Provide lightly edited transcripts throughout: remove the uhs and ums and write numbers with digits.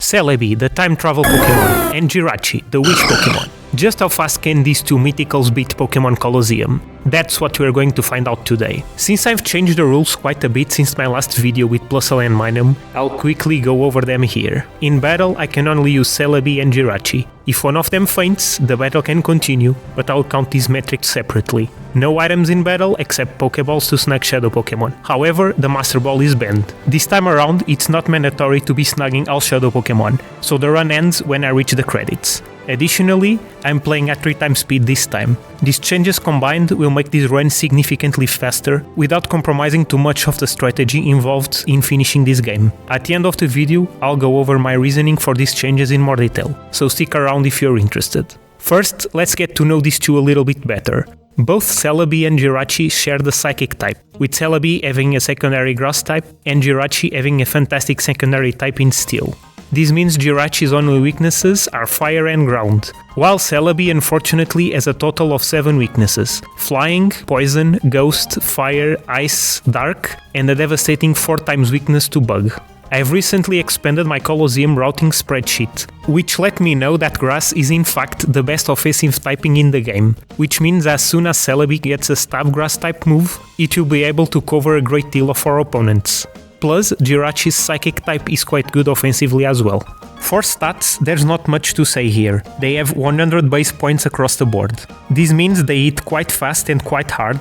Celebi, the time travel Pokémon, and Jirachi, the wish Pokémon. Just how fast can these two mythicals beat Pokémon Colosseum? That's what we're going to find out today. Since I've changed the rules quite a bit since my last video with 𝗟𝗂𝗀𝗀𝗀𝗀, I'll quickly go over them here. In battle, I can only use Celebi and Jirachi. If one of them faints, the battle can continue, but I'll count these metrics separately. No items in battle except Pokeballs to snag Shadow Pokémon. However, the Master Ball is banned. This time around, it's not mandatory to be snagging all Shadow Pokémon, so the run ends when I reach the credits. Additionally, I'm playing at 3 times speed this time. These changes combined will make this run significantly faster, without compromising too much of the strategy involved in finishing this game. At the end of the video, I'll go over my reasoning for these changes in more detail, so stick around if you're interested. First, let's get to know these two a little bit better. Both Celebi and Jirachi share the Psychic type, with Celebi having a secondary Grass type and Jirachi having a fantastic secondary type in Steel. This means Jirachi's only weaknesses are Fire and Ground, while Celebi unfortunately has a total of 7 weaknesses: Flying, Poison, Ghost, Fire, Ice, Dark, and a devastating 4 times weakness to Bug. I've recently expanded my Colosseum routing spreadsheet, which let me know that Grass is in fact the best offensive typing in the game, which means as soon as Celebi gets a Stab Grass type move, it will be able to cover a great deal of our opponents. Plus, Jirachi's Psychic type is quite good offensively as well. For stats, there's not much to say here. They have 100 base points across the board. This means they hit quite fast and quite hard,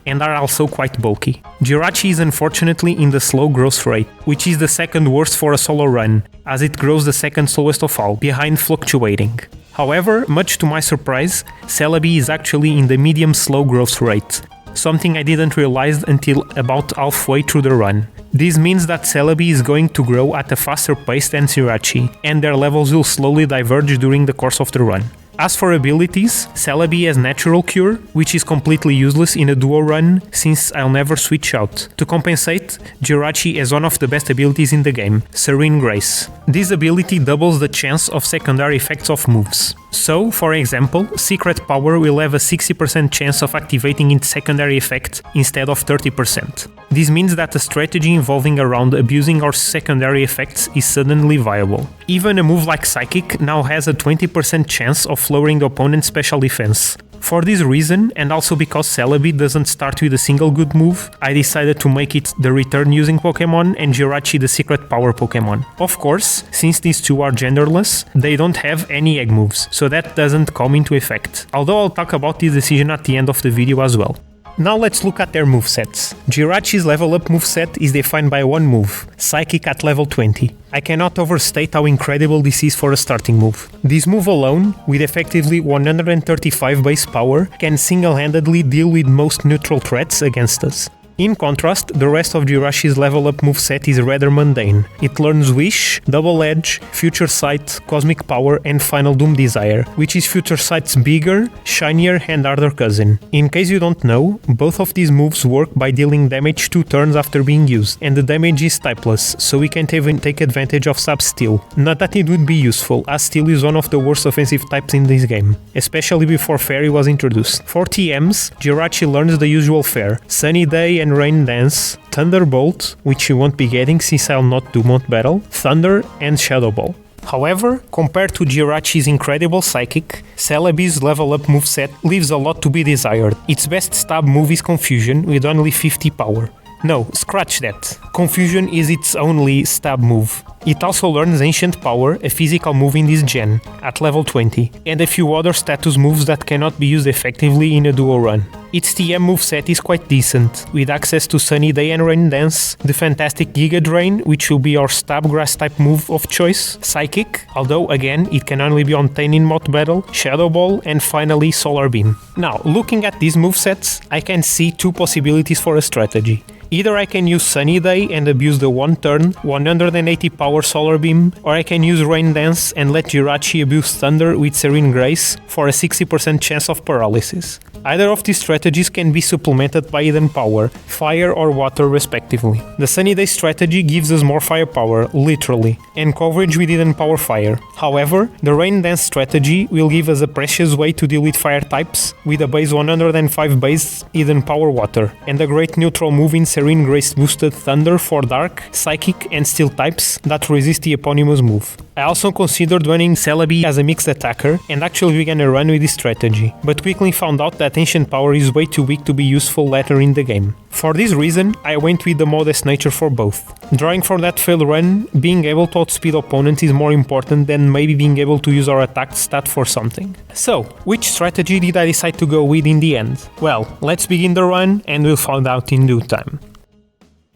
and are also quite bulky. Jirachi is unfortunately in the slow growth rate, which is the second worst for a solo run, as it grows the second slowest of all, behind Fluctuating. However, much to my surprise, Celebi is actually in the medium slow growth rate, something I didn't realize until about halfway through the run. This means that Celebi is going to grow at a faster pace than Jirachi, and their levels will slowly diverge during the course of the run. As for abilities, Celebi has Natural Cure, which is completely useless in a duo run since I'll never switch out. To compensate, Jirachi has one of the best abilities in the game, Serene Grace. This ability doubles the chance of secondary effects of moves. So, for example, Secret Power will have a 60% chance of activating its secondary effect instead of 30%. This means that a strategy involving around abusing our secondary effects is suddenly viable. Even a move like Psychic now has a 20% chance of lowering the opponent's special defense. For this reason, and also because Celebi doesn't start with a single good move, I decided to make it the return using Pokémon and Jirachi the secret power Pokémon. Of course, since these two are genderless, they don't have any egg moves, so that doesn't come into effect, although I'll talk about this decision at the end of the video as well. Now let's look at their movesets. Jirachi's level up moveset is defined by one move, Psychic at level 20. I cannot overstate how incredible this is for a starting move. This move alone, with effectively 135 base power, can single-handedly deal with most neutral threats against us. In contrast, the rest of Jirachi's level up moveset is rather mundane. It learns Wish, Double Edge, Future Sight, Cosmic Power and Final Doom Desire, which is Future Sight's bigger, shinier and harder cousin. In case you don't know, both of these moves work by dealing damage 2 turns after being used, and the damage is typeless, so we can't even take advantage of Sub Steel. Not that it would be useful, as Steel is one of the worst offensive types in this game, especially before Fairy was introduced. For TMs, Jirachi learns the usual fare, Sunny Day and Rain Dance, Thunderbolt, which you won't be getting since I'll not do Mount Battle, Thunder and Shadow Ball. However, compared to Jirachi's incredible Psychic, Celebi's level up moveset leaves a lot to be desired. Its best stab move is Confusion with only 50 power. No, scratch that. Confusion is its only stab move. It also learns Ancient Power, a physical move in this gen, at level 20, and a few other status moves that cannot be used effectively in a duo run. Its TM moveset is quite decent, with access to Sunny Day and Rain Dance, the fantastic Giga Drain, which will be our Stab Grass type move of choice, Psychic, although again it can only be obtained in Mount Battle, Shadow Ball, and finally Solar Beam. Now, looking at these movesets, I can see 2 possibilities for a strategy. Either I can use Sunny Day and abuse the 1 turn, 180 power Solar Beam, or I can use Rain Dance and let Jirachi abuse Thunder with Serene Grace for a 60% chance of paralysis. Either of these strategies can be supplemented by hidden power, fire or water respectively. The Sunny Day strategy gives us more firepower, literally, and coverage with hidden power fire. However, the Rain Dance strategy will give us a precious way to deal with fire types, with a base 105 base hidden power water, and a great neutral move in Serene Grace boosted Thunder for Dark, Psychic and Steel types that resist the eponymous move. I also considered running Celebi as a mixed attacker and actually began a run with this strategy, but quickly found out that Ancient Power is way too weak to be useful later in the game. For this reason, I went with the modest nature for both. Drawing from that failed run, being able to outspeed opponents is more important than maybe being able to use our attack stat for something. So, which strategy did I decide to go with in the end? Well, let's begin the run and we'll find out in due time.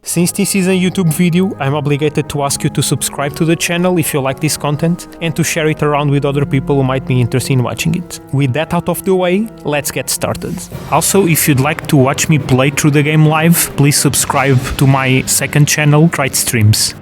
Since this is a YouTube video, I'm obligated to ask you to subscribe to the channel if you like this content and to share it around with other people who might be interested in watching it. With that out of the way, let's get started. Also, if you'd like to watch me play through the game live, please subscribe to my second channel, Trite Streams.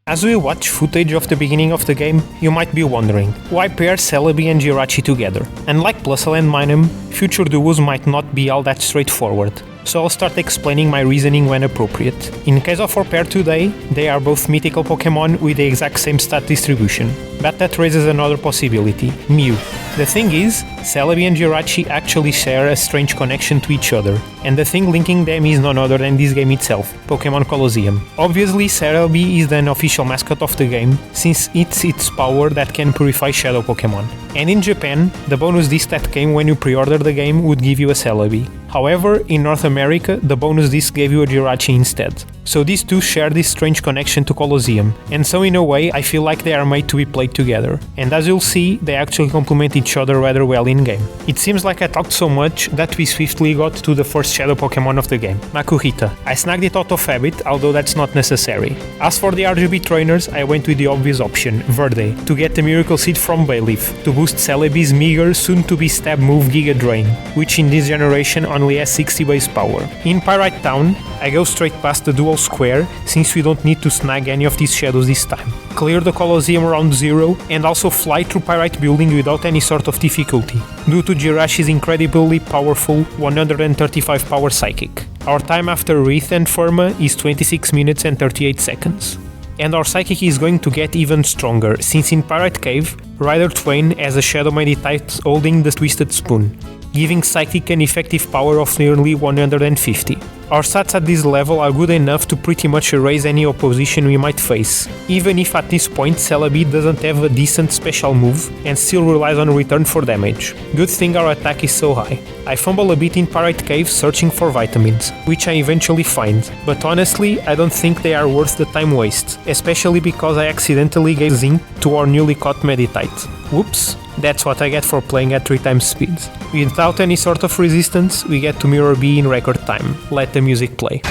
As we watch footage of the beginning of the game, you might be wondering, why pair Celebi and Jirachi together? Unlike Plusle and 𝗠𝘂𝗀𝗶𝗀𝗀, future duos might not be all that straightforward, so I'll start explaining my reasoning when appropriate. In case of our pair today, they are both mythical Pokémon with the exact same stat distribution, but that raises another possibility, Mew. The thing is, Celebi and Jirachi actually share a strange connection to each other, and the thing linking them is none other than this game itself, Pokémon Colosseum. Obviously, Celebi is the unofficial mascot of the game, since it's its power that can purify shadow Pokémon. And in Japan, the bonus disc that came when you pre-order the game would give you a Celebi. However, in North America, the bonus disc gave you a Jirachi instead. So these two share this strange connection to Colosseum, and so in a way I feel like they are made to be played together, and as you'll see, they actually complement each other rather well in-game. It seems like I talked so much that we swiftly got to the first shadow Pokémon of the game, Makuhita. I snagged it out of habit, although that's not necessary. As for the RGB trainers, I went with the obvious option, Verde, to get the Miracle Seed from Bayleaf, to boost Celebi's meager, soon-to-be stab move Giga Drain, which in this generation only has 60 base power. In Pyrite Town, I go straight past the dual square, since we don't need to snag any of these shadows this time. Clear the Colosseum around 0, and also fly through Pyrite Building without any sort of difficulty, due to Jirachi's incredibly powerful 135 power Psychic. Our time after Wreath and 𝗠𝘂𝗀𝗀𝗀 is 26 minutes and 38 seconds. And our Psychic is going to get even stronger, since in Pyrite Cave, Rider Twain has a Shadow Meditite holding the Twisted Spoon, giving Psychic an effective power of nearly 150. Our stats at this level are good enough to pretty much erase any opposition we might face, even if at this point Celebi doesn't have a decent special move and still relies on return for damage. Good thing our attack is so high. I fumble a bit in Pyrite Cave searching for vitamins, which I eventually find, but honestly I don't think they are worth the time waste, especially because I accidentally gave zinc to our newly caught Meditite. Whoops, that's what I get for playing at 3 times speed. Without any sort of resistance, we get to Mirror B in record time. Let the music play.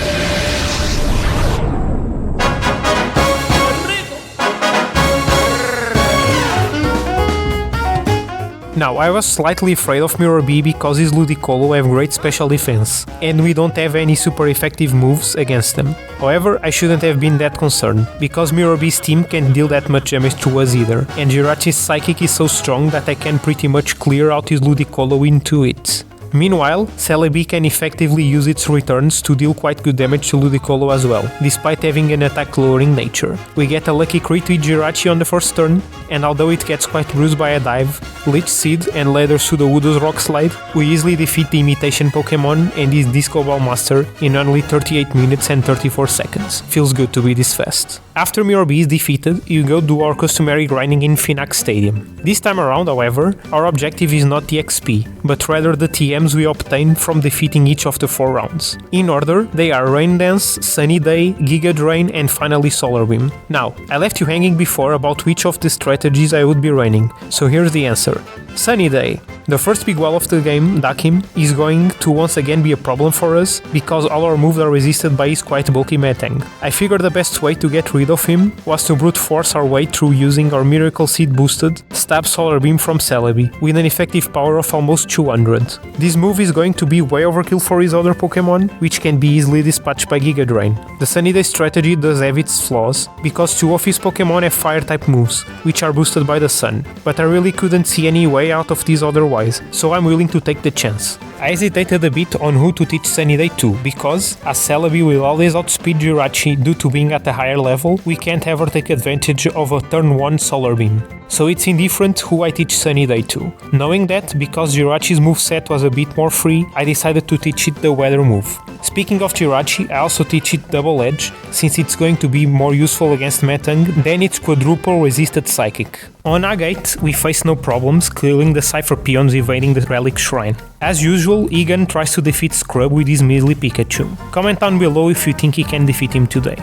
Now, I was slightly afraid of Mirror B because his Ludicolo have great special defense, and we don't have any super effective moves against them. However, I shouldn't have been that concerned, because Mirror B's team can't deal that much damage to us either, and Jirachi's Psychic is so strong that I can pretty much clear out his Ludicolo into it. Meanwhile, Celebi can effectively use its returns to deal quite good damage to Ludicolo as well, despite having an attack-lowering nature. We get a lucky crit with Jirachi on the first turn, and although it gets quite bruised by a dive, Leech Seed and later Sudowoodo's Rock Slide, we easily defeat the imitation Pokémon and his Disco Ball Master in only 38 minutes and 34 seconds. Feels good to be this fast. After Mirror B is defeated, you go do our customary grinding in Phoenix Stadium. This time around, however, our objective is not the XP, but rather the TMs we obtain from defeating each of the 4 rounds. In order, they are Rain Dance, Sunny Day, Giga Drain, and finally Solar Beam. Now, I left you hanging before about which of the strategies I would be running, so here's the answer. Sunny Day. The first big wall of the game, 𝗥𝘂𝗶𝗀, is going to once again be a problem for us, because all our moves are resisted by his quite bulky Metang. I figured the best way to get rid of him was to brute force our way through using our Miracle Seed boosted Stab Solar Beam from Celebi, with an effective power of almost 200. This move is going to be way overkill for his other Pokémon, which can be easily dispatched by Giga Drain. The Sunny Day strategy does have its flaws, because 2 of his Pokémon have fire type moves, which are boosted by the sun, but I really couldn't see any way out of this otherwise, so I'm willing to take the chance. I hesitated a bit on who to teach Sunny Day to, because, as Celebi will always outspeed Jirachi due to being at a higher level, we can't ever take advantage of a turn 1 Solar Beam. So it's indifferent who I teach Sunny Day to. Knowing that, because Jirachi's moveset was a bit more free, I decided to teach it the weather move. Speaking of Jirachi, I also teach it Double Edge, since it's going to be more useful against Metang than its quadruple resisted Psychic. On Agate, we face no problems, clearing the Cypher peons evading the Relic Shrine. As usual, Egan tries to defeat Scrub with his measly Pikachu. Comment down below if you think he can defeat him today.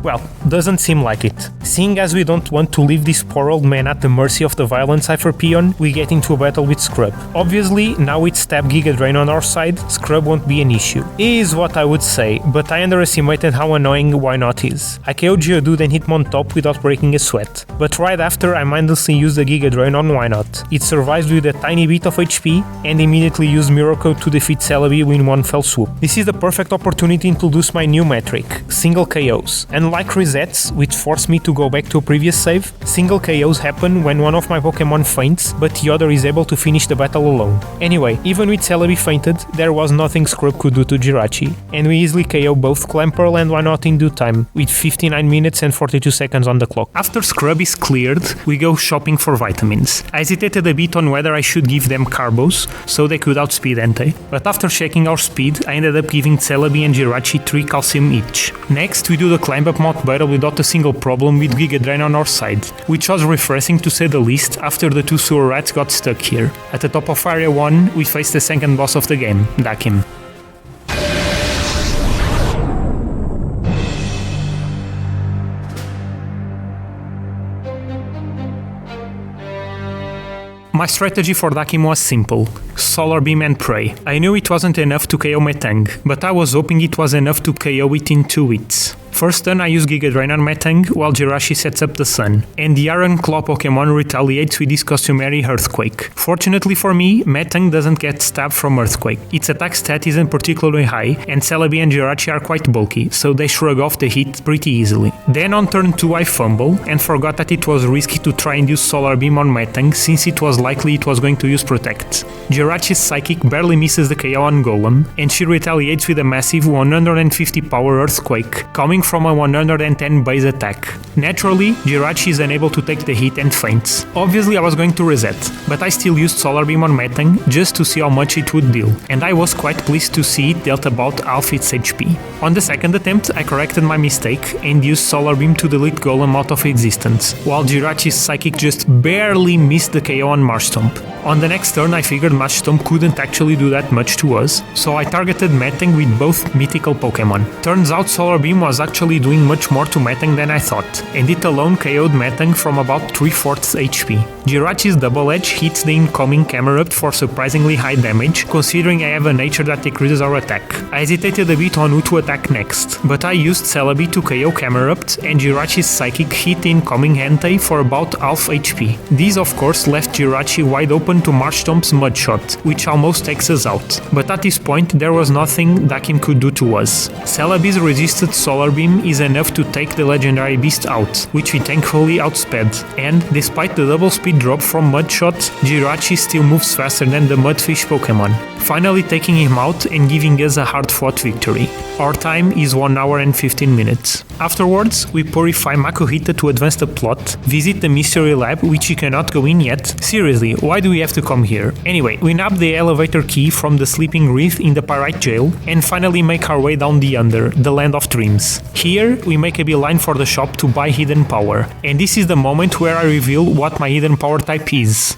Well, doesn't seem like it. Seeing as we don't want to leave this poor old man at the mercy of the violent Cypher Peon, we get into a battle with Scrub. Obviously, now with Stab Giga Drain on our side, Scrub won't be an issue. Is what I would say, but I underestimated how annoying Why Not is. I KO'd Geodude and hit him on top without breaking a sweat. But right after, I mindlessly used the Giga Drain on Why Not. It survives with a tiny bit of HP, and immediately used Miracle to defeat Celebi in one fell swoop. This is the perfect opportunity to introduce my new metric, single KOs. And like resets, which force me to go back to a previous save, single KOs happen when one of my Pokémon faints, but the other is able to finish the battle alone. Anyway, even with Celebi fainted, there was nothing Scrub could do to Jirachi, and we easily KO both 𝗟𝗶𝗀𝗀 and Why Not in due time, with 59 minutes and 42 seconds on the clock. After Scrub is cleared, we go shopping for vitamins. I hesitated a bit on whether I should give them Carbos, so they could outspeed Entei, but after checking our speed, I ended up giving Celebi and Jirachi 3 calcium each. Next, we do the climb up Mount Battle without a single problem with Giga Drain on our side, which was refreshing to say the least after the 2 sewer rats got stuck here. At the top of Area 1, we face the second boss of the game, 𝗥𝘂𝗶𝗀𝗀. My strategy for 𝗥𝘂𝗶𝗀𝗀 was simple. Solar Beam and Pray. I knew it wasn't enough to KO Metang, but I was hoping it was enough to KO it in 2 hits. First turn I use Giga Drain on Metang while Jirachi sets up the sun, and the 𝗟𝗶𝗀𝗀𝗀 Pokemon retaliates with his customary Earthquake. Fortunately for me, Metang doesn't get stabbed from Earthquake. Its attack stat isn't particularly high, and Celebi and Jirachi are quite bulky, so they shrug off the hit pretty easily. Then on turn 2 I fumble, and forgot that it was risky to try and use Solar Beam on Metang since it was likely it was going to use Protect. Jirachi's Psychic barely misses the KO on Golem, and she retaliates with a massive 150 power Earthquake, coming from a 110 base attack. Naturally, Jirachi is unable to take the hit and faints. Obviously I was going to reset, but I still used Solar Beam on Metang just to see how much it would deal, and I was quite pleased to see it dealt about half its HP. On the second attempt, I corrected my mistake and used Solar Beam to delete Golem out of existence, while Jirachi's Psychic just barely missed the KO on Marshtomp. On the next turn I figured Marshtomp couldn't actually do that much to us, so I targeted Metang with both mythical Pokémon. Turns out Solar Beam was actually doing much more to Metang than I thought, and it alone KO'd Metang from about 3/4 HP. Jirachi's Double Edge hits the incoming Camerupt for surprisingly high damage, considering I have a nature that decreases our attack. I hesitated a bit on who to attack next, but I used Celebi to KO Camerupt, and Jirachi's Psychic hit the incoming Entei for about half HP. This of course left Jirachi wide open to Marshtomp's Mudshot, which almost takes us out, but at this point there was nothing 𝗥𝘂𝗶𝗀𝗀 could do to us. Celebi's resisted Solar Beam is enough to take the legendary beast out, which we thankfully outsped, and despite the double speed drop from Mudshot, Jirachi still moves faster than the Mudfish Pokémon, finally taking him out and giving us a hard-fought victory. Our time is 1 hour and 15 minutes. Afterwards, we purify Makuhita to advance the plot, visit the mystery lab, which you cannot go in yet. Seriously, why do we have to come here? Anyway, we nab the elevator key from the sleeping Wreath in the Pyrite jail, and finally make our way down the Under, the land of dreams. Here, we make a beeline for the shop to buy Hidden Power, and this is the moment where I reveal what my Hidden Power type is.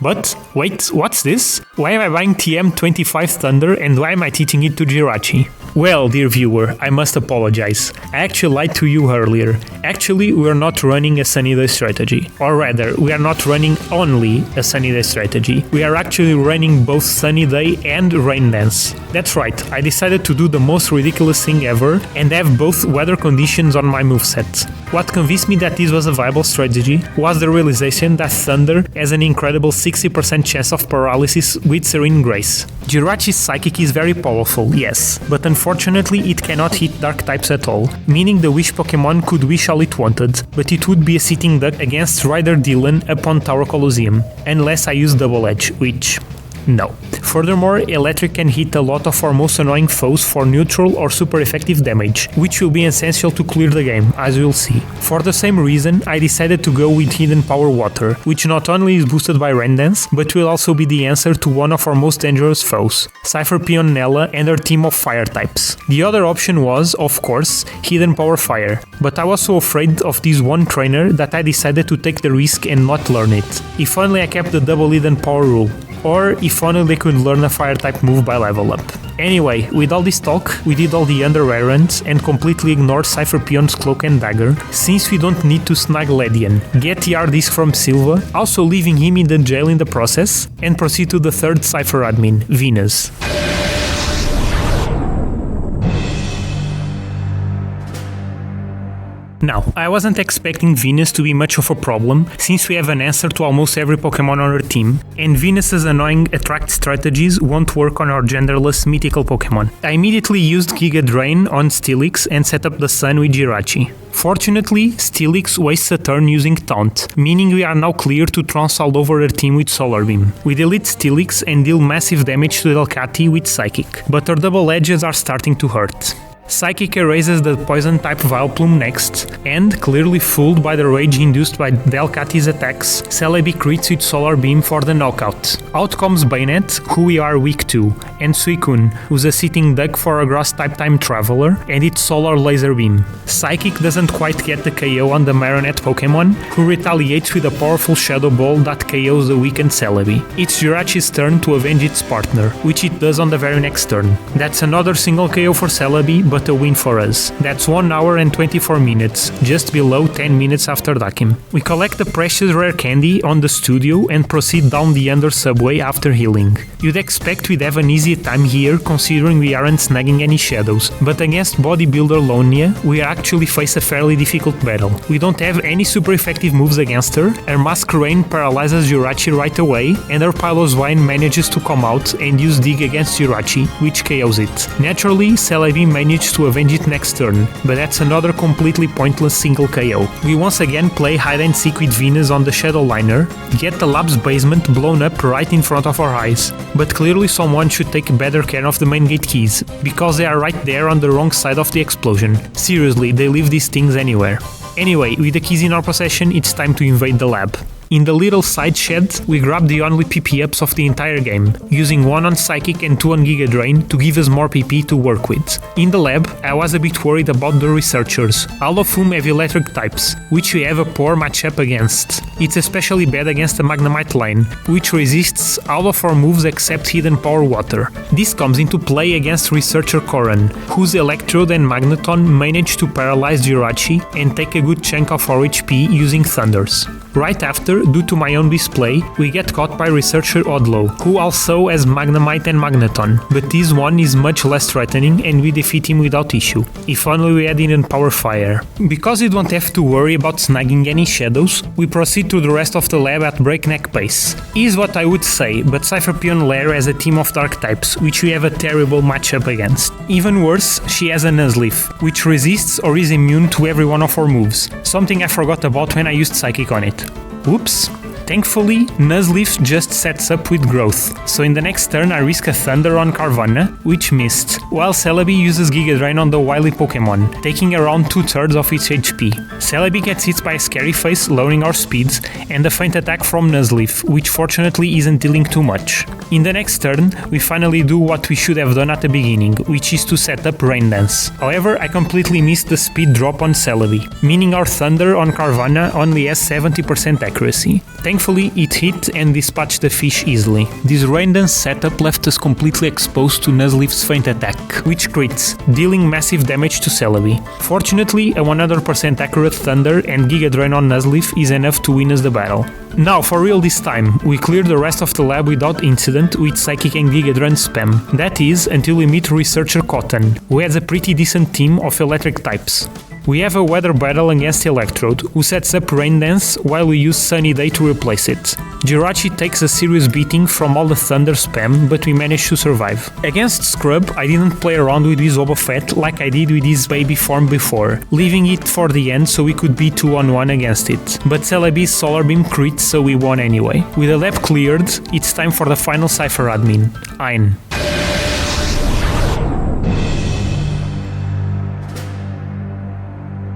But, wait, what's this? Why am I buying TM25 Thunder and why am I teaching it to Jirachi? Well, dear viewer, I must apologize. I actually lied to you earlier. Actually, we are not running a sunny day strategy. Or rather, we are not running only a sunny day strategy. We are actually running both sunny day and rain dance. That's right, I decided to do the most ridiculous thing ever and have both weather conditions on my moveset. What convinced me that this was a viable strategy was the realization that Thunder has an incredible 60% chance of paralysis with Serene Grace. Jirachi's Psychic is very powerful, yes, but unfortunately it cannot hit dark types at all, meaning the Wish Pokémon could wish all it wanted, but it would be a sitting duck against Rider Dylan upon 𝗟𝗏𝗀𝗀𝗀𝗀, unless I use Double Edge, which... no. Furthermore, Electric can hit a lot of our most annoying foes for neutral or super effective damage, which will be essential to clear the game, as you'll see. For the same reason, I decided to go with Hidden Power Water, which not only is boosted by Rain Dance, but will also be the answer to one of our most dangerous foes, 𝗟𝗶𝗀𝗀𝗀𝗀 and her team of fire types. The other option was, of course, Hidden Power Fire, but I was so afraid of this one trainer that I decided to take the risk and not learn it. If only I kept the double Hidden Power rule. Or if only they could learn a fire type move by level up. Anyway, with all this talk, we did all the under errands and completely ignored 𝗟𝗶₀𝗀𝗀𝗀's Cloak and Dagger, since we don't need to snag Ledian, get the hard disk from Silva, also leaving him in the jail in the process, and proceed to the third Cypher admin, Venus. Now, I wasn't expecting Venus to be much of a problem, since we have an answer to almost every Pokémon on our team, and Venus's annoying attract strategies won't work on our genderless mythical Pokémon. I immediately used Giga Drain on Steelix and set up the Sun with Jirachi. Fortunately, Steelix wastes a turn using Taunt, meaning we are now clear to trounce all over her team with Solar Beam. We delete Steelix and deal massive damage to 𝗟𝗂𝗏𝗀𝗀 with Psychic, but her double edges are starting to hurt. Psychic erases the Poison-type Vileplume next, and, clearly fooled by the rage induced by 𝗟𝗏𝗏𝗀𝗏's attacks, Celebi crits with Solar Beam for the knockout. Out comes Bayonet, who we are weak to, and Suicune, who's a sitting duck for a Grass-type Time Traveler, and its Solar Laser Beam. Psychic doesn't quite get the KO on the Marionette Pokémon, who retaliates with a powerful Shadow Ball that KOs the weakened Celebi. It's Jirachi's turn to avenge its partner, which it does on the very next turn. That's another single KO for Celebi, but a win for us. That's 1 hour and 24 minutes, just below 10 minutes after Dakim. We collect the precious rare candy on the studio and proceed down the under subway after healing. You'd expect we'd have an easy time here considering we aren't snagging any shadows, but against bodybuilder Lonia, we actually face a fairly difficult battle. We don't have any super effective moves against her, her Mask Rain paralyzes Jirachi right away, and her Piloswine manages to come out and use Dig against Jirachi, which KOs it. Naturally, Celebi managed to avenge it next turn, but that's another completely pointless single KO. We once again play hide and seek with Venus on the Shadow Liner, get the lab's basement blown up right in front of our eyes. But clearly someone should take better care of the main gate keys, because they are right there on the wrong side of the explosion. Seriously, they leave these things anywhere. Anyway, with the keys in our possession, it's time to invade the lab. In the little side shed, we grab the only PP ups of the entire game, using 1 on Psychic and 2 on Giga Drain to give us more PP to work with. In the lab, I was a bit worried about the researchers, all of whom have electric types, which we have a poor matchup against. It's especially bad against the Magnemite line, which resists all of our moves except Hidden Power Water. This comes into play against Researcher Koran, whose Electrode and Magneton manage to paralyze Jirachi and take a good chunk of our HP using Thunders. Right after, due to my own display, we get caught by Researcher Odlow, who also has Magnemite and Magneton, but this one is much less threatening and we defeat him without issue. If only we had Hidden Power Fire. Because we don't have to worry about snagging any shadows, we proceed to the rest of the lab at breakneck pace. Is what I would say, but 𝗟𝗶₀𝗀𝗀𝗀𝗀 has a team of dark types, which we have a terrible matchup against. Even worse, she has a Nuzleaf, which resists or is immune to every one of our moves, something I forgot about when I used Psychic on it. Oops. Thankfully, Nuzleaf just sets up with Growth, so in the next turn I risk a Thunder on 𝗟𝗏𝗀𝗀𝗀, which missed, while Celebi uses Giga Drain on the wily Pokémon, taking around 2/3 of its HP. Celebi gets hit by a Scary Face, lowering our speeds, and a feint attack from Nuzleaf, which fortunately isn't dealing too much. In the next turn, we finally do what we should have done at the beginning, which is to set up Rain Dance. However, I completely missed the speed drop on Celebi, meaning our Thunder on 𝗟𝗏𝗀𝗀𝗀 only has 70% accuracy. Thankfully, Thankfully, it hit and dispatched the fish easily. This rain dance setup left us completely exposed to Nuzleaf's feint attack, which crits, dealing massive damage to Celebi. Fortunately, a 100% accurate Thunder and Giga Drain on Nuzleaf is enough to win us the battle. Now, for real this time, we cleared the rest of the lab without incident with Psychic and Giga Drain spam. That is, until we meet researcher Cotton, who has a pretty decent team of electric types. We have a weather battle against Electrode, who sets up Rain Dance while we use Sunny Day to replace it. Jirachi takes a serious beating from all the Thunder spam, but we manage to survive. Against Scrub, I didn't play around with his 𝗟𝗶𝗀𝗀 like I did with his baby form before, leaving it for the end so we could be 2-on-1 against it. But Celebi's Solar Beam crit, so we won anyway. With the lab cleared, it's time for the final Cypher admin, 𝗂𝗂𝗀𝗋.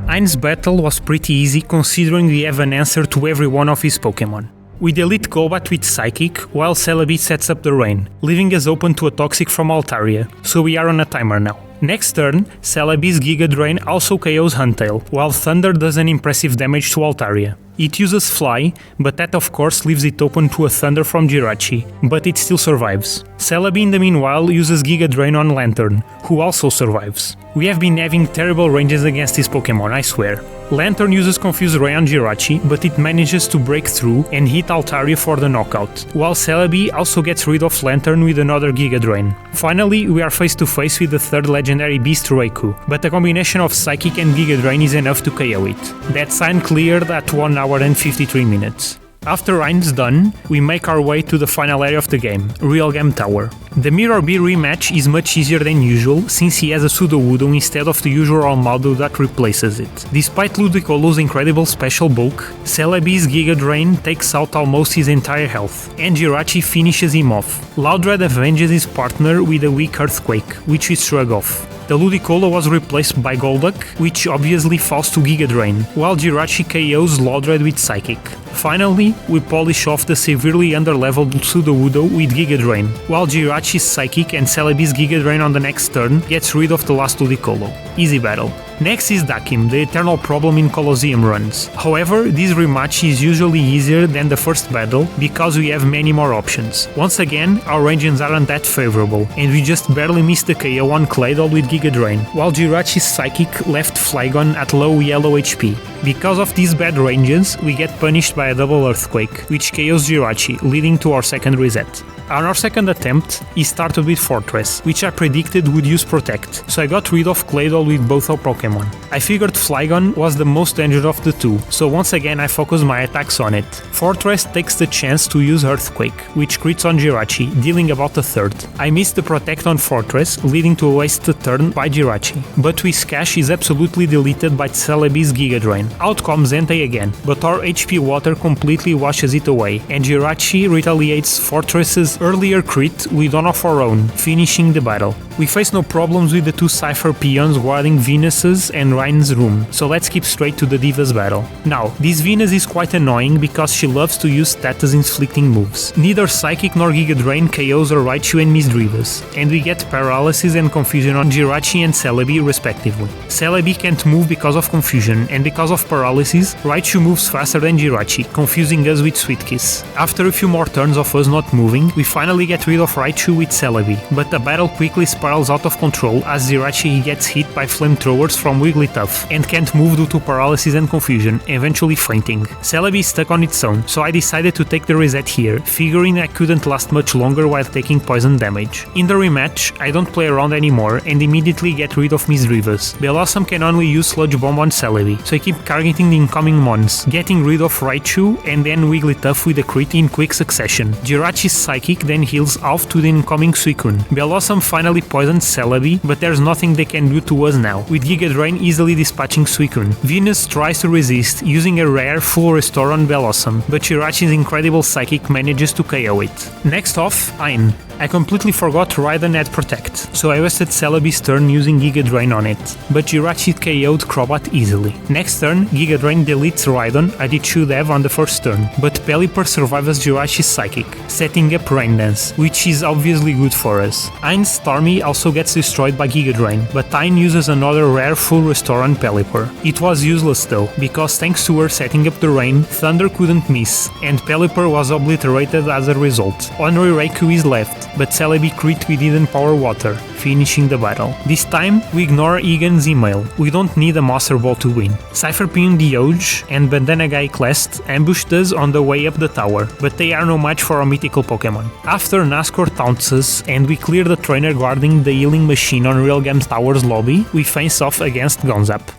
𝗂𝗂𝗀𝗋's battle was pretty easy considering we have an answer to every one of his Pokémon. We delete Golbat with Psychic, while Celebi sets up the Rain, leaving us open to a Toxic from Altaria, so we are on a timer now. Next turn, Celebi's Giga Drain also KOs Huntail, while Thunder does an impressive damage to Altaria. It uses Fly, but that of course leaves it open to a Thunder from Jirachi, but it still survives. Celebi in the meanwhile uses Giga Drain on Lantern, who also survives. We have been having terrible ranges against this Pokémon, I swear. Lantern uses Confuse Ray on Jirachi, but it manages to break through and hit Altaria for the knockout, while Celebi also gets rid of Lantern with another Giga Drain. Finally, we are face to face with the third legendary beast Raikou, but a combination of Psychic and Giga Drain is enough to KO it. That sign cleared at 1 hour and 53 minutes. After 𝗂𝗂𝗋's done, we make our way to the final area of the game, Realgam Tower. The Mirror B rematch is much easier than usual, since he has a Sudowoodo instead of the usual Almado that replaces it. Despite Ludicolo's incredible special bulk, Celebi's Giga Drain takes out almost his entire health, and Jirachi finishes him off. Loudred avenges his partner with a weak 𝗟𝗏𝗀𝗀𝗀, which we shrug off. The Ludicolo was replaced by Golduck, which obviously falls to Giga Drain, while Jirachi KOs Loudred with Psychic. Finally, we polish off the severely underleveled Sudowoodo with Giga Drain, while Jirachi's Psychic and Celebi's Giga Drain on the next turn gets rid of the last Ludicolo. Easy battle. Next is Dakim, the eternal problem in Colosseum runs. However, this rematch is usually easier than the first battle because we have many more options. Once again, our ranges aren't that favorable, and we just barely missed the KO on Claydol with Giga Drain, while Jirachi's Psychic left Flygon at low yellow HP. Because of these bad ranges, we get punished by a double 𝗟𝗏𝗀𝗀𝗀, which KOs Jirachi, leading to our second reset. On our second attempt, he started with Fortress, which I predicted would use Protect, so I got rid of Claydol with both our Pokémon. I figured Flygon was the most dangerous of the two, so once again I focused my attacks on it. Fortress takes the chance to use 𝗟𝗏𝗀𝗀𝗀, which crits on Jirachi, dealing about a third. I missed the Protect on Fortress, leading to a wasted turn by Jirachi, but Whiskash is absolutely deleted by Celebi's Giga Drain. Out comes Entei again, but our HP water completely washes it away, and Jirachi retaliates Fortress's earlier crit with one of our own, finishing the battle. We face no problems with the two Cypher peons guarding Venus's and 𝗂𝗂𝗋's room, so let's keep straight to the Diva's battle. Now, this Venus is quite annoying because she loves to use status inflicting moves. Neither Psychic nor Giga Drain KOs her Raichu and Misdreavus, and we get Paralysis and Confusion on Jirachi and Celebi respectively. Celebi can't move because of Confusion, and because of Paralysis, Raichu moves faster than Jirachi, confusing us with Sweet Kiss. After a few more turns of us not moving, we finally get rid of Raichu with Celebi, but the battle quickly spirals out of control as Jirachi gets hit by flamethrowers from Wigglytuff and can't move due to Paralysis and Confusion, eventually fainting. Celebi is stuck on its own, so I decided to take the reset here, figuring I couldn't last much longer while taking poison damage. In the rematch, I don't play around anymore and immediately get rid of Misdreavus. Bellossom can only use Sludge Bomb on Celebi, so I keep targeting the incoming mons, getting rid of Raichu and then Wigglytuff with a crit in quick succession. Jirachi's Psychic then heals off to the incoming Suicune. Bellossom finally poisons Celebi, but there's nothing they can do to us now, with Giga Drain easily dispatching Suicune. Venus tries to resist, using a rare full restore on Bellossom, but Jirachi's incredible Psychic manages to KO it. Next off, 𝗂𝗂𝗋𝗀. I completely forgot Raiden had Protect, so I wasted Celebi's turn using Giga Drain on it, but Jirachi KO'd 𝗂𝗏𝗀𝗀𝗀𝗀 easily. Next turn, Giga Drain deletes Raiden as it should have on the first turn, but 𝗟𝗶𝗀𝗀𝗀𝗀 survives Jirachi's Psychic, setting up Rain Dance, which is obviously good for us. Ain's Stormy also gets destroyed by Giga Drain, but Ain uses another rare full restore on 𝗟𝗶𝗀𝗀𝗀. It was useless though, because thanks to her setting up the rain, Thunder couldn't miss, and 𝗟𝗶𝗀𝗀𝗀 was obliterated as a result. Only Raikou is left, but Celebi crit with Hidden Power Water, finishing the battle. This time, we ignore Egan's email. We don't need a Master Ball to win. Cypherpune 𝗟𝗏𝗀 and Bandana Guy Clest ambushed us on the way up the tower, but they are no match for our mythical Pokémon. After Nascor taunts us and we clear the trainer guarding the healing machine on Realgam's Tower's lobby, we face off against 𝗠𝘂𝗀𝗋𝗀𝗀.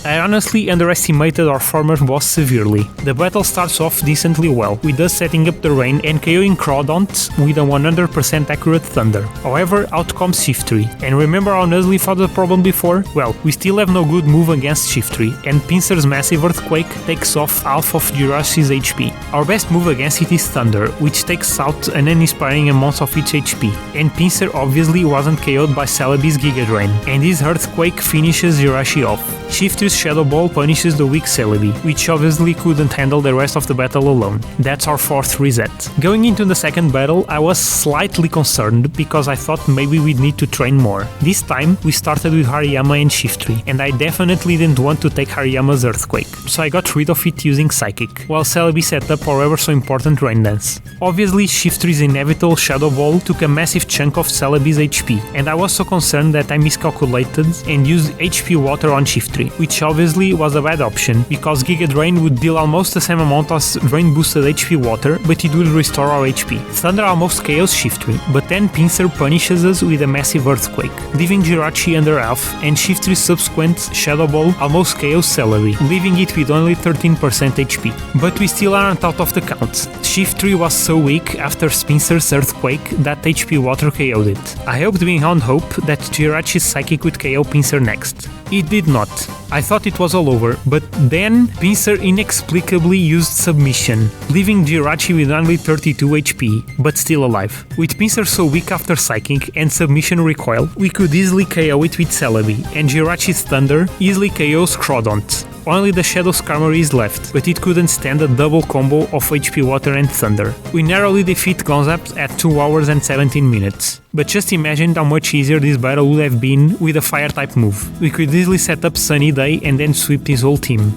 I honestly underestimated our former boss severely. The battle starts off decently well, with us setting up the rain and KOing 𝗂𝗏𝗀𝗀𝗀 with a 100% accurate Thunder. However, out comes Shiftry, and remember how Nuzleaf fought the problem before? Well, we still have no good move against Shiftry, and Pinsir's massive Earthquake takes off half of Jirachi's HP. Our best move against it is Thunder, which takes out an uninspiring amount of its HP, and Pinsir obviously wasn't KO'd by Celebi's Giga Drain, and his Earthquake finishes Jirachi off. Shiftry's Shadow Ball punishes the weak Celebi, which obviously couldn't handle the rest of the battle alone. That's our fourth reset. Going into the second battle, I was slightly concerned because I thought maybe we'd need to train more. This time, we started with Hariyama and Shiftry, and I definitely didn't want to take Hariyama's Earthquake, so I got rid of it using Psychic, while Celebi set up our ever so important Rain Dance. Obviously, Shiftry's inevitable Shadow Ball took a massive chunk of Celebi's HP, and I was so concerned that I miscalculated and used HP Water on Shiftry, which obviously was a bad option, because Giga Drain would deal almost the same amount as Drain boosted HP Water, but it would restore our HP. Thunder almost KOs Shiftry, but then Pinsir punishes us with a massive Earthquake, leaving Jirachi under half, and Shiftry's subsequent Shadow Ball almost KOs Celebi, leaving it with only 13% HP. But we still aren't out of the count. Shiftry was so weak after Pinsir's Earthquake that HP Water KO'd it. I hoped beyond hope that Jirachi's Psychic would KO Pinsir next. It did not. I thought it was all over, but then Pinsir inexplicably used Submission, leaving Jirachi with only 32 HP, but still alive. With Pinsir so weak after Psychic and Submission Recoil, we could easily KO it with Celebi, and Jirachi's Thunder easily KOs 𝗂𝗏𝗀𝗀𝗀𝗀. Only the Shadow Skarmory is left, but it couldn't stand a double combo of HP Water and Thunder. We narrowly defeat 𝗠𝗂𝗀𝗋𝗀 at 2 hours and 17 minutes. But just imagine how much easier this battle would have been with a Fire-type move. We could easily set up Sunny Day and then sweep his whole team.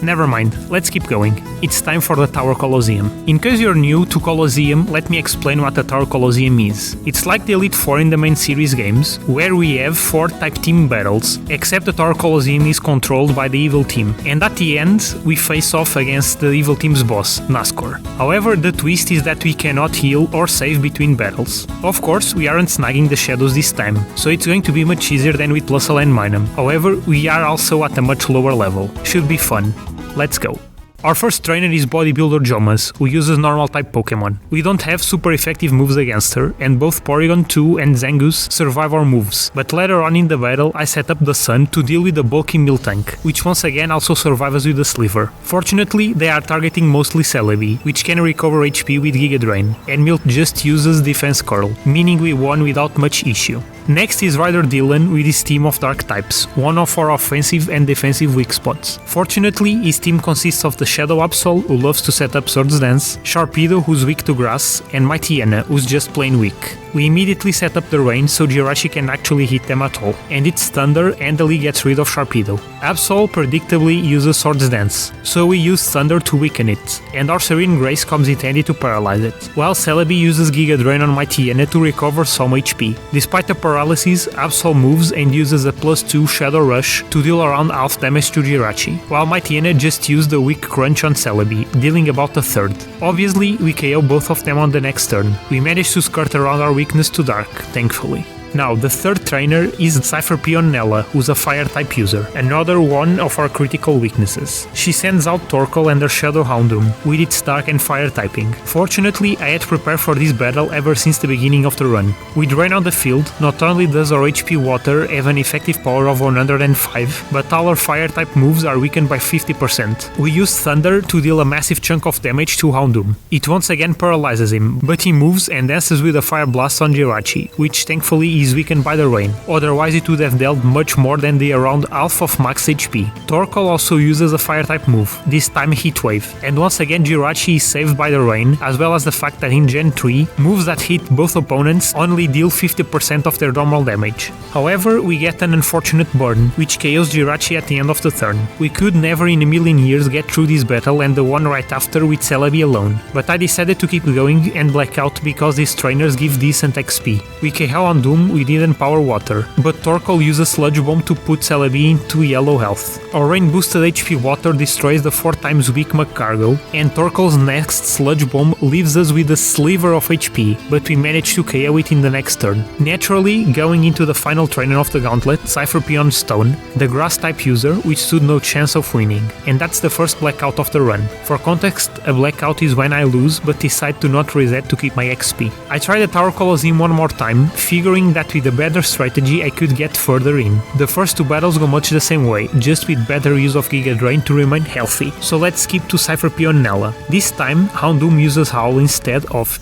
Never mind, let's keep going. It's time for the Tower Colosseum. In case you're new to Colosseum, let me explain what the Tower Colosseum is. It's like the Elite Four in the main series games, where we have 4 type team battles, except the Tower Colosseum is controlled by the evil team, and at the end, we face off against the evil team's boss, Nascor. However, the twist is that we cannot heal or save between battles. Of course, we aren't snagging the shadows this time, so it's going to be much easier than with Plusle and Minun. However, we are also at a much lower level. Should be fun. Let's go. Our first trainer is Bodybuilder Jomas, who uses normal type Pokemon. We don't have super effective moves against her, and both Porygon 2 and Zangoose survive our moves, but later on in the battle I set up the Sun to deal with the bulky Miltank, which once again also survives with the Sliver. Fortunately, they are targeting mostly Celebi, which can recover HP with Giga Drain, and Milt just uses Defense Curl, meaning we won without much issue. Next is Rider Dylan with his team of dark types, one of our offensive and defensive weak spots. Fortunately, his team consists of the Shadow Absol, who loves to set up Swords Dance, 𝗟𝗶𝗀𝗀𝗀𝗀, who's weak to grass, and Mightyena, who's just plain weak. We immediately set up the rain so Jirachi can actually hit them at all, and its Thunder handily gets rid of 𝗟𝗶𝗀𝗀𝗀. Absol predictably uses Swords Dance, so we use Thunder to weaken it, and our Serene Grace comes in handy to paralyze it, while Celebi uses Giga Drain on Mightyena to recover some HP. Despite the paralysis, Absol moves and uses a +2 Shadow Rush to deal around half damage to Jirachi, while Mightyena just used a weak Crunch on Celebi, dealing about a third. Obviously, we KO both of them on the next turn. We managed to skirt around our weakness to Dark, thankfully. Now, the third trainer is 𝗟𝗶𝗀𝗀𝗀𝗀, who's a fire-type user, another one of our critical weaknesses. She sends out Torkoal and her Shadow Houndoom, with its dark and fire typing. Fortunately, I had prepared for this battle ever since the beginning of the run. With Rain on the field, not only does our HP Water have an effective power of 105, but all our fire-type moves are weakened by 50%. We use Thunder to deal a massive chunk of damage to Houndoom. It once again paralyzes him, but he moves and dances with a Fire Blast on Jirachi, which thankfully is weakened by the rain, otherwise it would have dealt much more than the around half of max HP. Torkoal also uses a fire-type move, this time Heat Wave, and once again Jirachi is saved by the rain, as well as the fact that in Gen 3, moves that hit both opponents only deal 50% of their normal damage. However, we get an unfortunate burn, which KOs Jirachi at the end of the turn. We could never in a million years get through this battle and the one right after with Celebi alone, but I decided to keep going and black out because these trainers give decent XP. We KO on Doom with Hidden Power Water, but Torkoal uses Sludge Bomb to put Celebi into yellow health. Our rain boosted HP Water destroys the 4 times weak 𝗥𝘂𝗹𝗲𝗀, and Torkoal's next Sludge Bomb leaves us with a sliver of HP, but we manage to KO it in the next turn. Naturally, going into the final trainer of the gauntlet, 𝗟𝗶𝗀𝗀𝗀𝗀, the grass type user, which stood no chance of winning, and that's the first blackout of the run. For context, a blackout is when I lose but decide to not reset to keep my XP. I tried the GoD Colosseum one more time, figuring that with a better strategy I could get further in. The first 2 battles go much the same way, just with better use of Giga Drain to remain healthy. So let's skip to 𝗟𝗶𝗀𝗀𝗀𝗀. This time, Houndoom uses Howl instead of,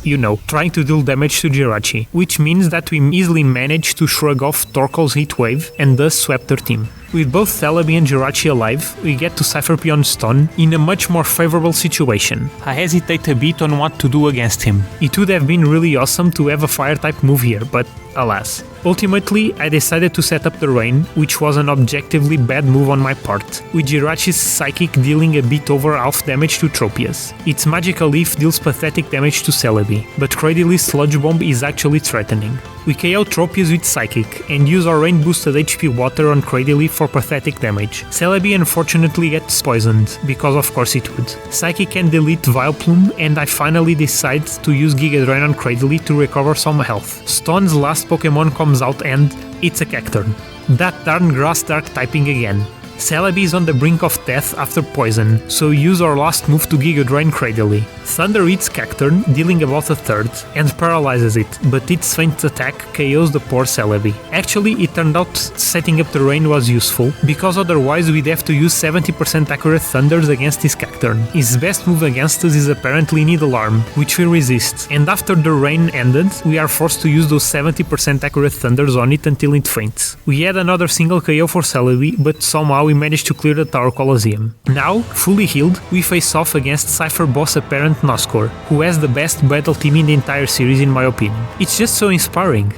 trying to deal damage to Jirachi, which means that we easily manage to shrug off Torkoal's Heat Wave and thus swept their team. With both Celebi and Jirachi alive, we get to 𝗟𝗶𝗀𝗀𝗀𝗀 in a much more favorable situation. I hesitate a bit on what to do against him. It would have been really awesome to have a fire-type move here, but alas. Ultimately, I decided to set up the rain, which was an objectively bad move on my part, with Jirachi's Psychic dealing a bit over half damage to 𝗟𝗶𝗀𝗀𝗀. Its Magical Leaf deals pathetic damage to Celebi, but Cradily Sludge Bomb is actually threatening. We KO 𝗟𝗶𝗀𝗀𝗀𝗀 with Psychic, and use our rain boosted HP Water on Cradily for pathetic damage. Celebi unfortunately gets poisoned, because of course it would. Psychic can delete Vileplume, and I finally decide to use Giga Drain on Cradily to recover some health. Stone's last Pokemon comes out and it's a Cacturne. That darn grass dark typing again. Celebi is on the brink of death after poison, so use our last move to Giga Drain Cradily. Thunder hits Cacturne, dealing about a third, and paralyzes it, but its faint attack KOs the poor Celebi. Actually, it turned out setting up the rain was useful, because otherwise we'd have to use 70% accurate Thunders against this Cacturne. His best move against us is apparently Needle Arm, which we resist, and after the rain ended, we are forced to use those 70% accurate Thunders on it until it faints. We had another single KO for Celebi, but somehow we managed to clear the GoD Colosseum. Now, fully healed, we face off against Cypher boss apparent Noscore, who has the best battle team in the entire series in my opinion. It's just so inspiring.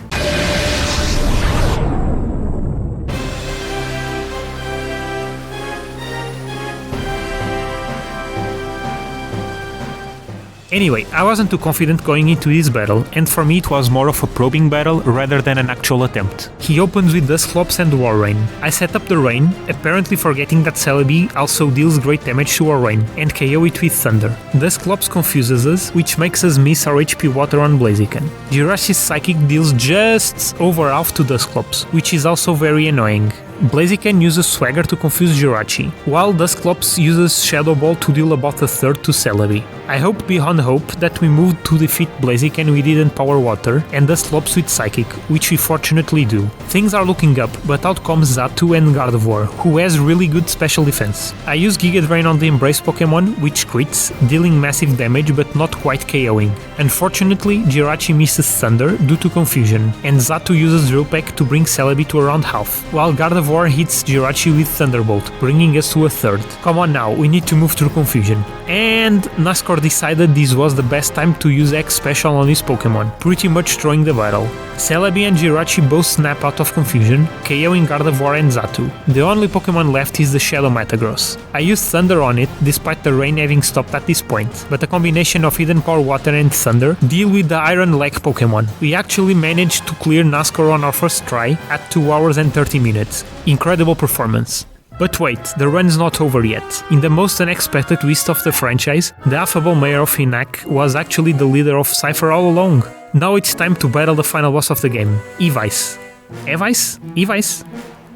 Anyway, I wasn't too confident going into this battle, and for me it was more of a probing battle rather than an actual attempt. He opens with Dusclops and War Rain. I set up the rain, apparently forgetting that Celebi also deals great damage to our rain, and KO it with Thunder. Dusclops confuses us, which makes us miss our HP Water on Blaziken. Jirachi's Psychic deals just over half to Dusclops, which is also very annoying. Blaziken uses Swagger to confuse Jirachi, while Dusclops uses Shadow Ball to deal about a third to Celebi. I hoped beyond hope that we moved to defeat Blaziken with Hidden Power Water and Dusclops with Psychic, which we fortunately do. Things are looking up, but out comes Xatu and Gardevoir, who has really good special defense. I use Giga Drain on the Embrace Pokemon, which crits, dealing massive damage but not quite KOing. Unfortunately, Jirachi misses Thunder due to confusion, and Xatu uses Drill Peck to bring Celebi to around half, while Gardevoir hits Jirachi with Thunderbolt, bringing us to a third. Come on now, we need to move through confusion. And Noscore decided this was the best time to use X Special on his Pokemon, pretty much throwing the battle. Celebi and Jirachi both snap out of confusion, KOing Gardevoir and Xatu. The only Pokemon left is the Shadow Metagross. I used Thunder on it, despite the rain having stopped at this point, but a combination of Hidden Power Water and Thunder deal with the Iron Leg Pokemon. We actually managed to clear Noscore on our first try at 2 hours and 30 minutes. Incredible performance. But wait, the run's not over yet. In the most unexpected twist of the franchise, the affable mayor of Hinak was actually the leader of Cypher all along. Now it's time to battle the final boss of the game, 𝗟𝗏𝗀𝗀𝗀𝗀. 𝗟𝗏𝗻𝗀𝗀?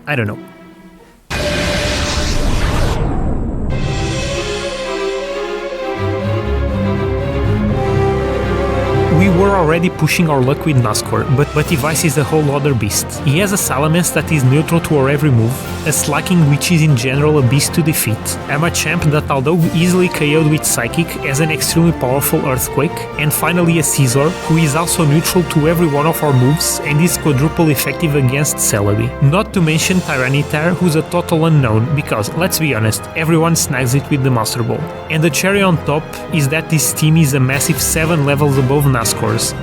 I don't know. We were already pushing our luck with Nuzlocke, but 𝗟𝗏𝗻𝗀 is a whole other beast. He has a Salamence that is neutral to our every move, a Slaking which is in general a beast to defeat, a Machamp that although easily KO'd with Psychic has an extremely powerful Earthquake, and finally a Scizor who is also neutral to every one of our moves and is quadruple effective against Celebi. Not to mention Tyranitar, who's a total unknown because, let's be honest, everyone snags it with the Master Ball. And the cherry on top is that this team is a massive 7 levels above Nuzlocke,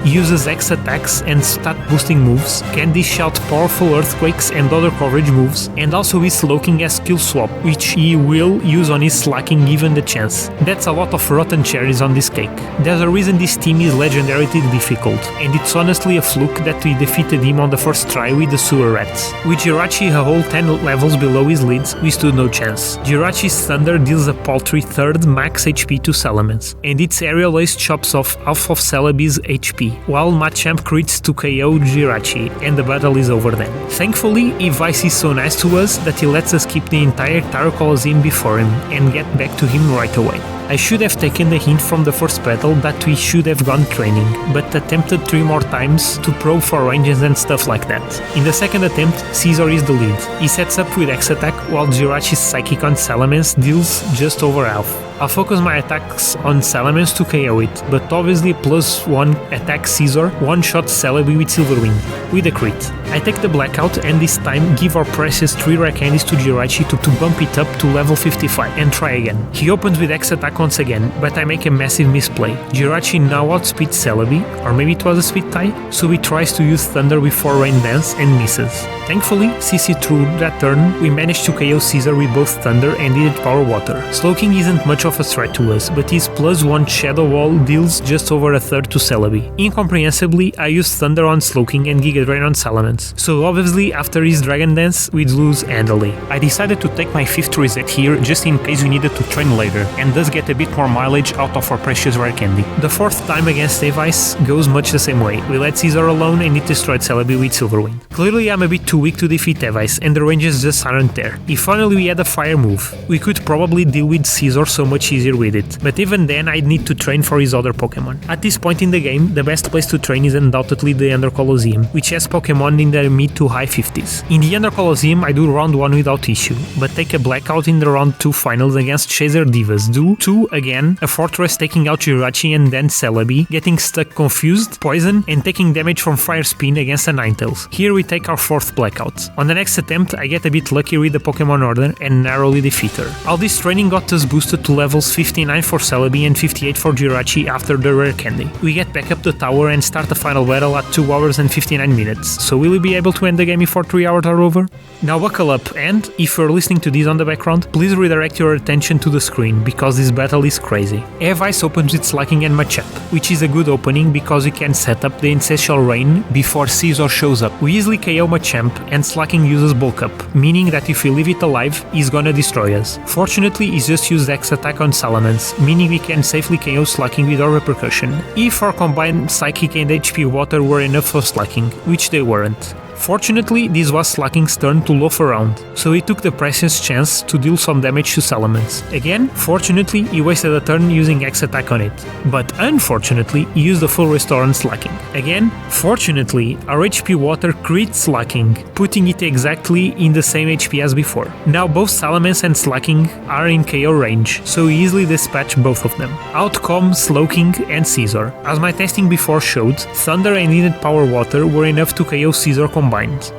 uses X attacks and stat boosting moves, can dish out powerful earthquakes and other coverage moves, and also is Slowking as skill swap, which he will use on his Slaking given the chance. That's a lot of rotten cherries on this cake. There's a reason this team is legendarily difficult, and it's honestly a fluke that we defeated him on the first try with the Sewer Rats. With Jirachi a whole 10 levels below his leads, we stood no chance. Jirachi's Thunder deals a paltry 3rd max HP to Salamence, and its Aerial Ace chops off half of Celebi's HP, while Machamp crits to KO Jirachi, and the battle is over then. Thankfully, 𝗟𝗏𝗻𝗀 is so nice to us that he lets us keep the entire Tower Colosseum before him and get back to him right away. I should have taken the hint from the first battle that we should have gone training, but attempted 3 more times to probe for ranges and stuff like that. In the second attempt, Scizor is the lead. He sets up with X attack while Jirachi's Psychic on Salamence deals just over half. I'll focus my attacks on Salamence to KO it, but obviously +1 attack Scizor one-shot Celebi with Silver Wing, with a crit. I take the Blackout and this time give our precious 3 rare candies to Jirachi to bump it up to level 55 and try again. He opens with X attack once again, but I make a massive misplay. Jirachi now outspeeds Celebi, or maybe it was a speed tie, so he tries to use Thunder before Rain Dance and misses. Thankfully, CC through that turn, we managed to KO Scizor with both Thunder and needed Power Water. Slowking isn't much of a threat to us, but his +1 Shadow Wall deals just over a third to Celebi. Incomprehensibly, I used Thunder on Slowking and Giga Drain on Salamence, so obviously after his Dragon Dance, we'd lose handily. I decided to take my 5th reset here just in case we needed to train later, and thus get a bit more mileage out of our precious rare candy. The 4th time against 𝗟𝗏𝗻𝗀 goes much the same way. We let Scizor alone and it destroyed Celebi with Silver Wing. Clearly I'm a bit too weak to defeat 𝗟𝗏𝗻𝗀 and the ranges just aren't there. If finally we had a fire move, we could probably deal with Scizor so much easier with it, but even then I'd need to train for his other Pokemon. At this point in the game, the best place to train is undoubtedly the Under Colosseum, which has Pokemon in the mid to high 50s. In the Under Colosseum I do round 1 without issue, but take a Blackout in the round 2 finals against Chaser Divas, do 2 again, a Fortress taking out Jirachi and then Celebi, getting stuck confused, poison, and taking damage from Fire Spin against a Ninetales. Here we take our 4th Blackout. On the next attempt I get a bit lucky with the Pokemon Order and narrowly defeat her. All this training got us boosted to levels 59 for Celebi and 58 for Jirachi after the rare candy. We get back up the tower and start the final battle at 2 hours and 59 minutes, so will we be able to end the game before 3 hours are over? Now buckle up and, if you're listening to this on the background, please redirect your attention to the screen because this battle is crazy. 𝗟𝗏𝗻𝗀 opens with Slaking and Machamp, which is a good opening because we can set up the Ancestral Rain before Scizor shows up. We easily KO Machamp and Slaking uses Bulk Up, meaning that if we leave it alive, he's gonna destroy us. Fortunately, he's just used X attack on Salamence, meaning we can safely KO Slaking without repercussion, if our combined Psychic and HP Water were enough for Slaking, which they weren't. Fortunately, this was Slaking's turn to loaf around, so he took the precious chance to deal some damage to Salamence. Again, fortunately, he wasted a turn using X attack on it, but unfortunately, he used the full restore on Slaking. Again, fortunately, our HP Water crits Slaking, putting it exactly in the same HP as before. Now both Salamence and Slaking are in KO range, so we easily dispatch both of them. Out come Slowking and Scizor. As my testing before showed, Thunder and needed Power Water were enough to KO Scizor combined.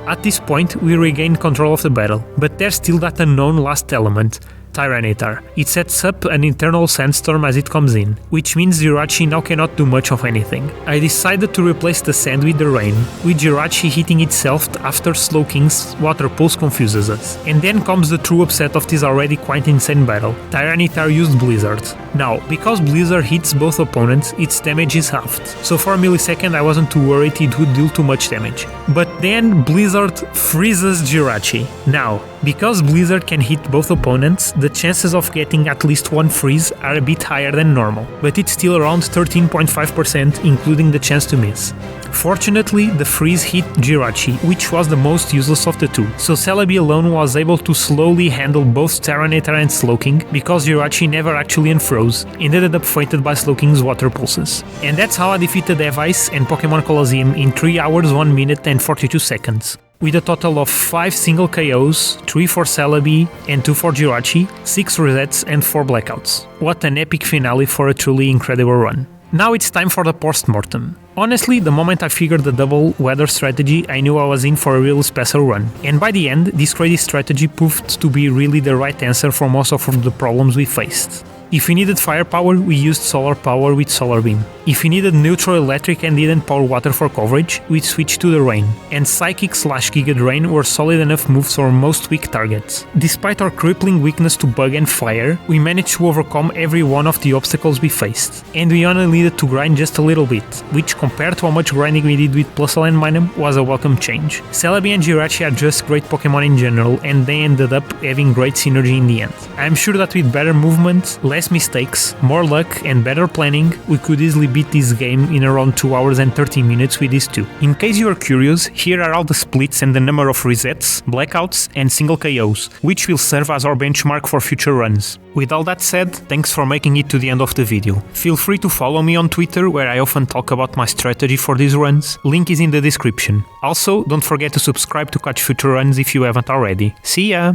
At this point, we regained control of the battle, but there's still that unknown last element, Tyranitar. It sets up an internal sandstorm as it comes in, which means Jirachi now cannot do much of anything. I decided to replace the sand with the rain, with Jirachi hitting itself after Slowking's Water Pulse confuses us. And then comes the true upset of this already quite insane battle. Tyranitar used Blizzard. Now, because Blizzard hits both opponents, its damage is halved, so for a millisecond I wasn't too worried it would deal too much damage. But then Blizzard freezes Jirachi. Now, Because Blizzard can hit both opponents, the chances of getting at least one freeze are a bit higher than normal, but it's still around 13.5%, including the chance to miss. Fortunately, the freeze hit Jirachi, which was the most useless of the two, so Celebi alone was able to slowly handle both Terranator and Slowking, because Jirachi never actually unfroze, and ended up fated by Slowking's water pulses. And that's how I defeated 𝗟𝗲𝗀𝗀 and Pokémon Colosseum in 3 hours 1 minute and 42 seconds. With a total of 5 single KOs, 3 for Celebi and 2 for Jirachi, 6 resets and 4 blackouts. What an epic finale for a truly incredible run. Now it's time for the post-mortem. Honestly, the moment I figured the double weather strategy, I knew I was in for a really special run. And by the end, this crazy strategy proved to be really the right answer for most of the problems we faced. If we needed firepower, we used solar power with Solar Beam. If we needed neutral electric and didn't power water for coverage, we switched to the rain. And Psychic/Giga Drain were solid enough moves for most weak targets. Despite our crippling weakness to bug and fire, we managed to overcome every one of the obstacles we faced. And we only needed to grind just a little bit, which compared to how much grinding we did with Plusle and Minun was a welcome change. Celebi and Jirachi are just great Pokemon in general, and they ended up having great synergy in the end. I'm sure that with better movement, less mistakes, more luck and better planning, we could easily beat this game in around 2 hours and 30 minutes with these two. In case you are curious, here are all the splits and the number of resets, blackouts and single KOs, which will serve as our benchmark for future runs. With all that said, thanks for making it to the end of the video. Feel free to follow me on Twitter, where I often talk about my strategy for these runs. Link is in the description. Also, don't forget to subscribe to catch future runs if you haven't already. See ya!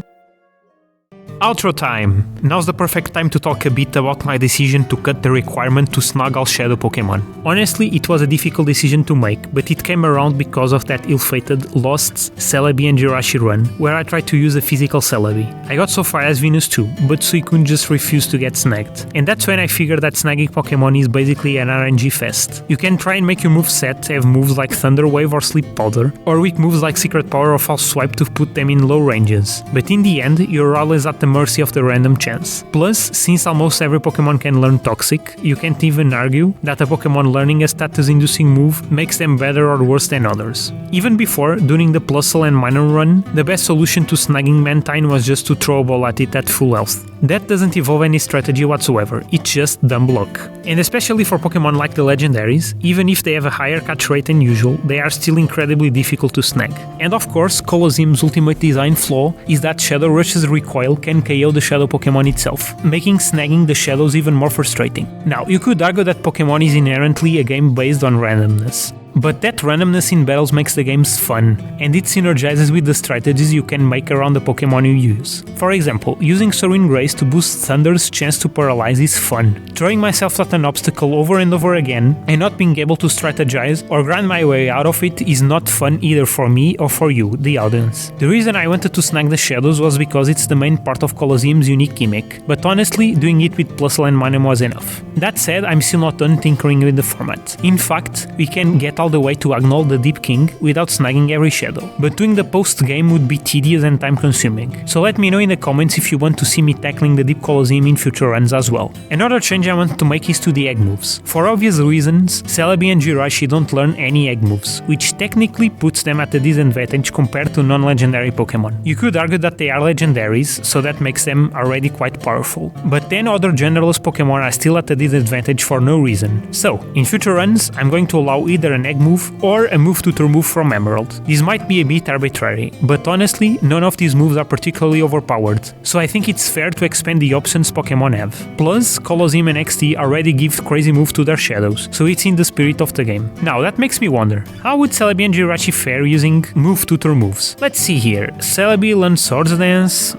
Outro time! Now's the perfect time to talk a bit about my decision to cut the requirement to snag all shadow Pokemon. Honestly, it was a difficult decision to make, but it came around because of that ill-fated lost Celebi and Jirachi run, where I tried to use a physical Celebi. I got so far as Venus 2, but Suicune just refused to get snagged. And that's when I figured that snagging Pokemon is basically an RNG fest. You can try and make your moveset have moves like Thunder Wave or Sleep Powder, or weak moves like Secret Power or False Swipe to put them in low ranges. But in the end, you're always at the mercy of the random chance. Plus, since almost every Pokemon can learn Toxic, you can't even argue that a Pokemon learning a status-inducing move makes them better or worse than others. Even before, during the Plusle and Minun run, the best solution to snagging Mantine was just to throw a ball at it at full health. That doesn't involve any strategy whatsoever, it's just dumb luck. And especially for Pokemon like the legendaries, even if they have a higher catch rate than usual, they are still incredibly difficult to snag. And of course, Colosseum's ultimate design flaw is that Shadow Rush's recoil can KO the Shadow Pokemon itself, making snagging the Shadows even more frustrating. Now, you could argue that Pokemon is inherently a game based on randomness. But that randomness in battles makes the games fun, and it synergizes with the strategies you can make around the Pokemon you use. For example, using Serene Grace to boost Thunder's chance to paralyze is fun. Throwing myself at an obstacle over and over again, and not being able to strategize or grind my way out of it is not fun either for me or for you, the audience. The reason I wanted to snag the Shadows was because it's the main part of Colosseum's unique gimmick, but honestly, doing it with Plusle and Minun was enough. That said, I'm still not done tinkering with the format. In fact, we can get all the way to Agnol the Deep King without snagging every shadow, but doing the post-game would be tedious and time-consuming. So let me know in the comments if you want to see me tackling the Deep Colosseum in future runs as well. Another change I want to make is to the egg moves. For obvious reasons, Celebi and Jirachi don't learn any egg moves, which technically puts them at a disadvantage compared to non-legendary Pokemon. You could argue that they are legendaries, so that makes them already quite powerful. But then other generalist Pokemon are still at a disadvantage for no reason. So, in future runs, I'm going to allow either an egg move or a move to turn move from Emerald. This might be a bit arbitrary, but honestly, none of these moves are particularly overpowered, so I think it's fair to expand the options Pokemon have. Plus, Colosseum and XD already give crazy moves to their shadows, so it's in the spirit of the game. Now, that makes me wonder, how would Celebi and Jirachi fare using move to turn moves? Let's see here. Celebi learns Swords Dance?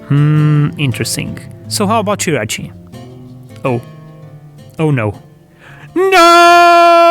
Interesting. So how about Jirachi? Oh no. No!